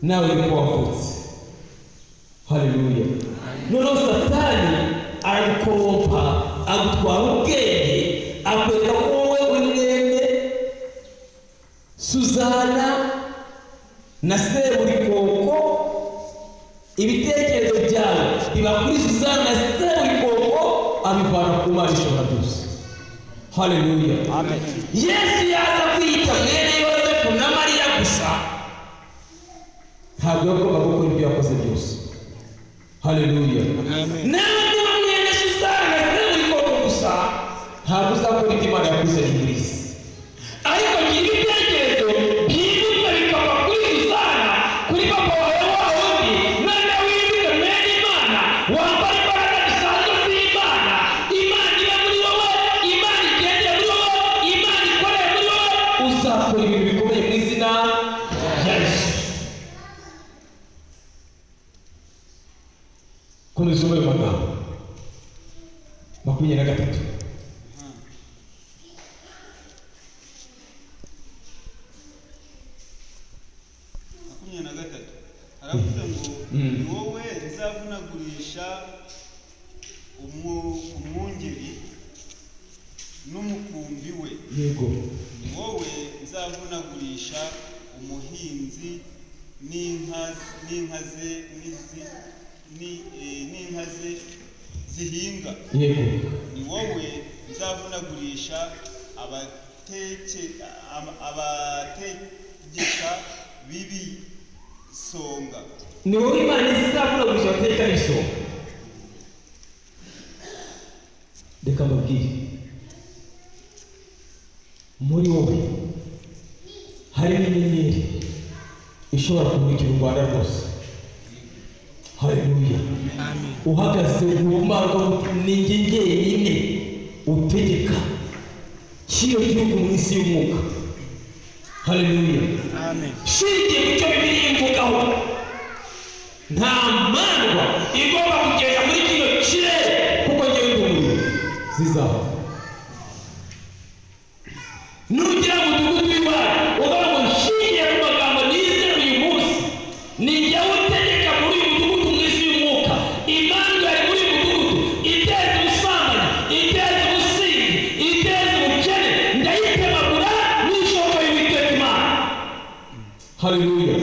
nawe uko wavutse. Haleluya. Noneho Satani aragukorompa, agutwara ubwenge, akwereka ko wowe uri mwene Suzana na Seburikoko. Ibitekerezo byawe biba kuri Suzana na Seburikoko, abivana ku Mana ishobora byose. Haleluya. Amen. Yesu yaza kwita mwene Yosefu na Mariya gusa, ntabwo yagomba gukora ibyo yakoze byose. Haleluya. Amen. Nawe niba mwene Suzana na Seburikoko gusa, ntabwo uzakora ibyo Imana yakoze muri isi. Ariko gira ibitekerezo byibuka bikava kuri Suzana, kuri papa wawe wa wundi, mwana w'imbuto mwene Imana, wambara imbaraga zisanzwe z'Imana. Imana iba muri wowe, Imana igendera muri wowe, Imana ikorera muri wowe, uzakora ibintu bikomeye mu izina rya Yesu. Komeza ubaye magambo 23. aravuze ngo ni wowe nzavunagurisha umwungeri n'umukumbi we. Yego. Ni wowe nzavunagurisha umuhinzi n'inka ze zihinga. Yego. Ni wowe nzavunagurisha abategeka bibi songa. Ni wowe Imana izavunagurisha abategeka b'isonga. Reka mbabwire, muri wowe harimo inyenyeri ishobora kumurikira u Rwanda rwose. Haleluya. Amen. Uhagaze guhumanga ninjye njyenyine utegeka kino gihugu mu isi y'umwuka. Haleluya. Amen. Shingiye ku cyo Bibiliya ivugaho, nta mandwa igomba kugenda muri kino kirere, kuko njyewe ndi umuriro zizaba. Nugira ngo umudugudu w'iwawe uvuga ngo nshingiye ku magambo nize uyu munsi, ni jyewe utegeka muri uyu mudugudu mu isi y'umwuka. Imana yari muri uyu mudugudu iteza ubusambanyi, iteza ubusinzi, iteza ubukene, ndayitemagura n'ishoka y'Uwiteka Imana. Haleluya.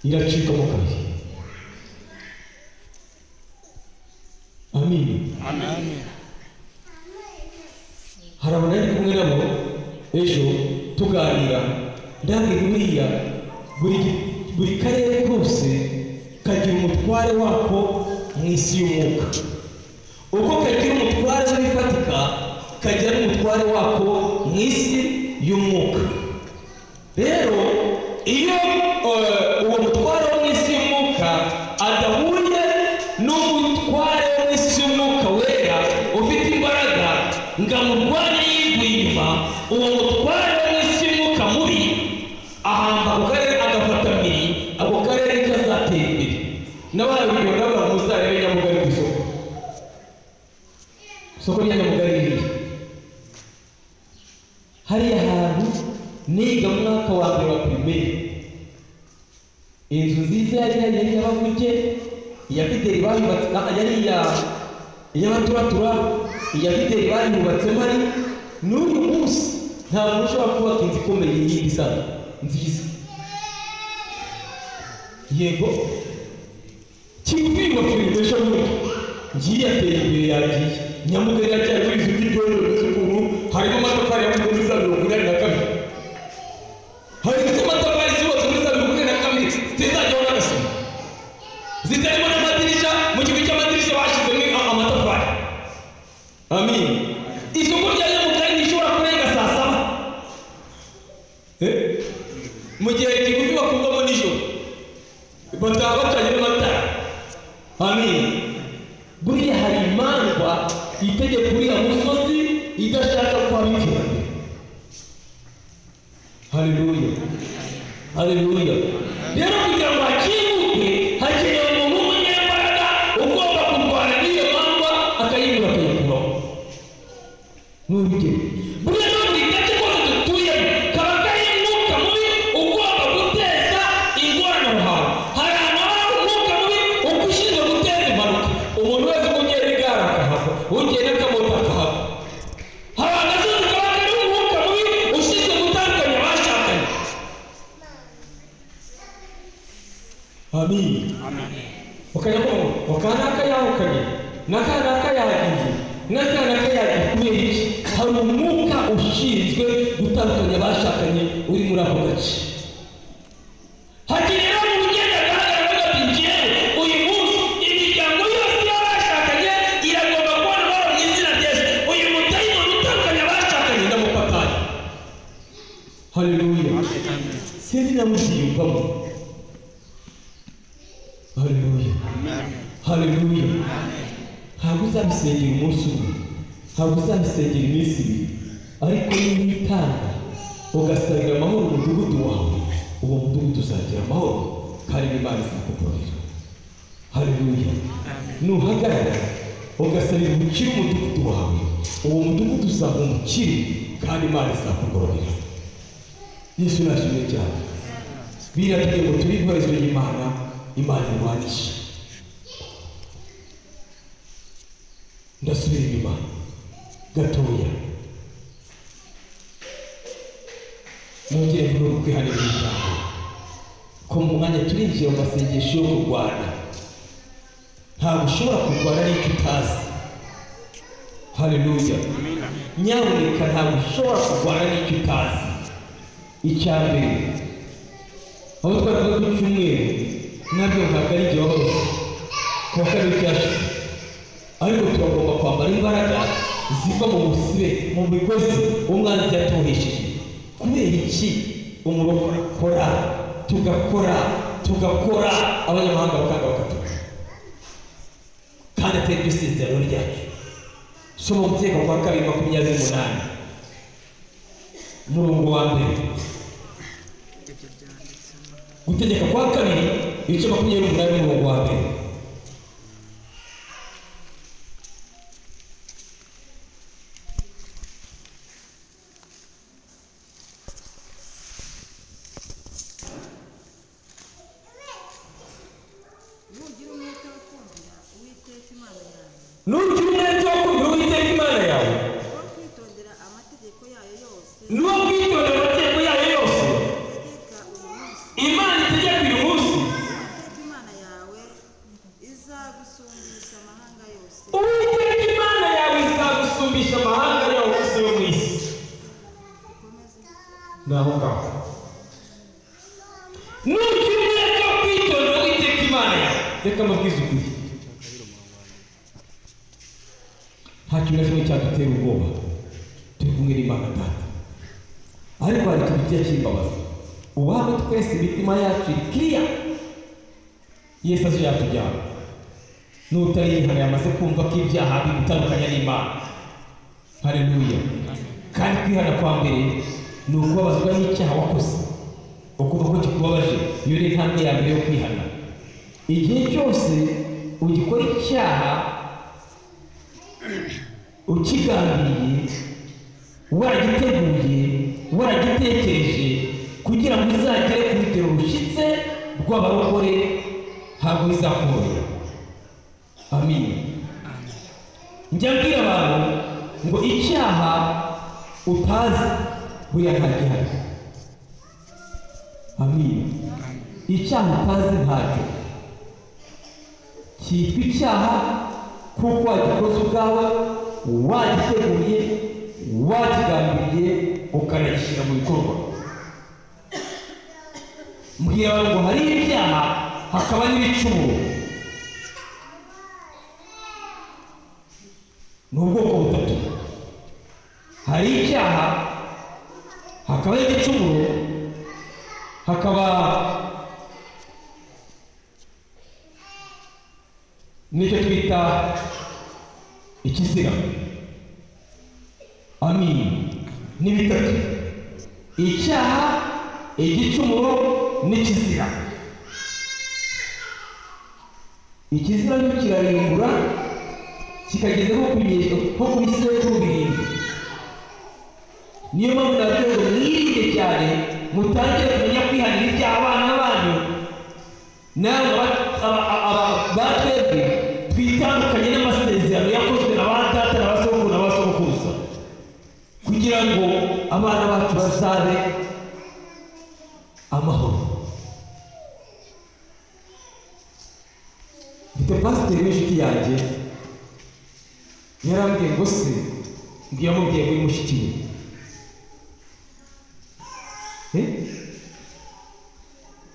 Iracika mu kabiri. Amen. Amen. Harabona ari kumwe nabo ejo tuganira, ndabwira buriya buri karere kose kagira umutware wako mu isi y'umwuka. Uko kagira umutware w'ifatika, kagira n'umutware wako mu isi y'umwuka. Rero iyo uwo mutware wo mu isi y'umwuka adahuye n'umutware wo mu isi y'umwuka wera ufite imbaraga ngo amurwanye yivuye inyuma, uwo mutware wo mu isi y'umwuka mubi ahamba ako karere agafata mbiri, ako karere kazatera imbere. N'abarabibona n'abantu muzarebe Nyamugari ku isoko rya Nyamugari riri hariya hantu. Niga mu mwaka wa mbere wa primaire, inzu nziza yari y'abavuge iya Fideli bayubatse, yari iy'abaturatura iya Fideli bayubatse mari. N'uyu munsi nta muntu ushobora kubaka inzu ikomeye y'indi sana nziza. Yego kikubwirwa tubibesha muri ngiye ateye imbere yagiye Nyamugari yacyari muri izo by'ibyondo by'ukuntu harimo amatafari ya muri za 82. Hari amatafari zubatse muri za 82 zitazajyaho n'agasima, zitarimo n'amadirisha. Mu kigo cy'amadirisha bashyizemo amatafari. Amen. Isoko rya Nyamugari ntishobora kurenga saa 7 mu gihe kigufi bakuvamo nijoro bataha bacanye n'amatara. Amen. Buriya hari imandwa itegeka uriya musozi idashaka kuhaba iterambere. Haleluya. Haleluya. Rero kugira ngo hakinguke hakenewe umuntu w'umunyembaraga ugomba kurwana n'iyo mandwa akayibura akayikuraho. N'urugero buriya no buri gace kose dutuyemo kaba kari umwuka mubi ugomba guteza Amin. Wakanyako wakanaka yahukanye nakanaka yagiye nakanaka yagiye kubera iki hari umwuka ushinzwe gutandukanya abashakanye uri muri ako gace. Hakinira mu bugenda bwagaragaza ati njyewe uyu munsi imiryango yose y'abashakanye iragomba kubona amahoro mu izina rya Yesu. Uyu mudayimoni utandukanya abashakanye ndamupataye. Haleluya. Sinzi namuziyumvamo. Haleluya. Haleluya. Ntabwo uzabisengera umunsi umwe, ntabwo uzabisengera iminsi ibiri, ariko niba witanga ugasabira amahoro umudugudu wawe, uwo mudugudu uzagira amahoro kandi n'Imana izakugororera. Haleluya. Nuhagarara ugasabira umukire umudugudu wawe, uwo mudugudu uzaba umukire kandi Imana izakugororera. Yesu nashimwe cyane. Biratubwiye ngo turi intwari y'Imana, Imana irwanisha. Ndasubira inyuma gatoya nongere mvuge kwihanira imiryango ko mu mwanya turinjiye mu masengesho yo kurwana. Ntabwo ushobora kurwana n'icyo utazi. Haleluya. Nyabuneka ntabwo ushobora kurwana n'icyo utazi. Icya mbere aho twavuga ku cyumweru nabyo ntabwo ari igihe hose ku wa kabiri cyashize, ariko turagomba kwambara imbaraga ziva mu musibe mu migozi umwanzi yatuhesheje. Kubera iki umurokora akora tugakora abanyamahanga bakanga bakatuka kandi atari isezerano ryacu. Soma Umutegeka kwa 2:28 umurongo wa mbere. Gutegeka kwa 2:28 umurongo wa mbere. Nugira umwete wo kumvira Uwiteka Imana yawe, kwitondera amategeko yayo yose, nuwo kwitondera amategeko yayo yose tegeka uyu munsi, Imana itegeka uyu munsi. Uwiteka Imana yawe izagusumbisha amahanga yose. Uwiteka Imana yawe izagusumbisha amahanga yose yo mu isi. Naho ngaho nugira umwete wo kwitondera Uwiteka Imana yawe. Reka mabwize ukuri, nta kintu na kimwe cyadutera ubwoba turi kumwe n'Imana Data, ariko hari ikintu kijya kimbabaza. Ubu hano twese imitima yacu iri kiriya, Yesu aje yatujyana. N'utarihana yamaze kumva ko ibyaha bimutandukanya n'Imana. Haleluya. Kandi kwihana kwa mbere ni ukubabazwa n'icyaha wakoze, ukumva ko kikubabaje. Iyo ni intambwe ya mbere yo kwihana. Igihe cyose ugikora icyaha ukigambiriye, waragiteguye, waragitekereje kugira ngo uzagere ku rugero rushyitse rw'abarokore, ntabwo bizakorohera. Amin. Njya mbwira abantu ngo icyaha utazi buriya ntagihari. Amin. Icyaha utazi ntacyo cyitwa icyaha, kuko wagikoze ubwawe, wagiteguye, wakigambiriye, ukanagishyira mu bikorwa. Mbwira abantu ngo hari ibyaha hakaba n'ibicumuro. Ni ubwoko butatu. Hari icyaha, hakaba n'igicumuro, hakaba nicyo twita ikizira. Amin. Ni bitatu: icyaha, igicumuro n'ikizira. Ikizira cyo kirarimbura, kikageza nko ku bisekuru birindwi. Niyo mpamvu navuze ngo mwirinde cyane, mutangire kumenya kwihanira ibyaha abana banyu. Nawe batwebwe twitandukanye n'amasezerano yakozwe na ba data na ba sogokuru na ba sogokuruza, kugira ngo abana bacu bazabe amahoro. mfite pasiteri w'inshuti yanjye yarambwiye ngo se ngiye amubwiye muri mushiki we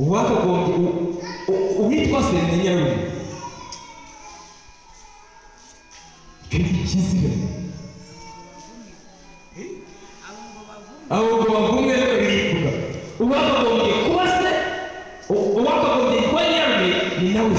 uwakagombye uwitwa Sene Nyarume ikizira abo ngo bavumwe birivuga uwakagombye kuba se uwakagombye kuba Nyarume ni nawe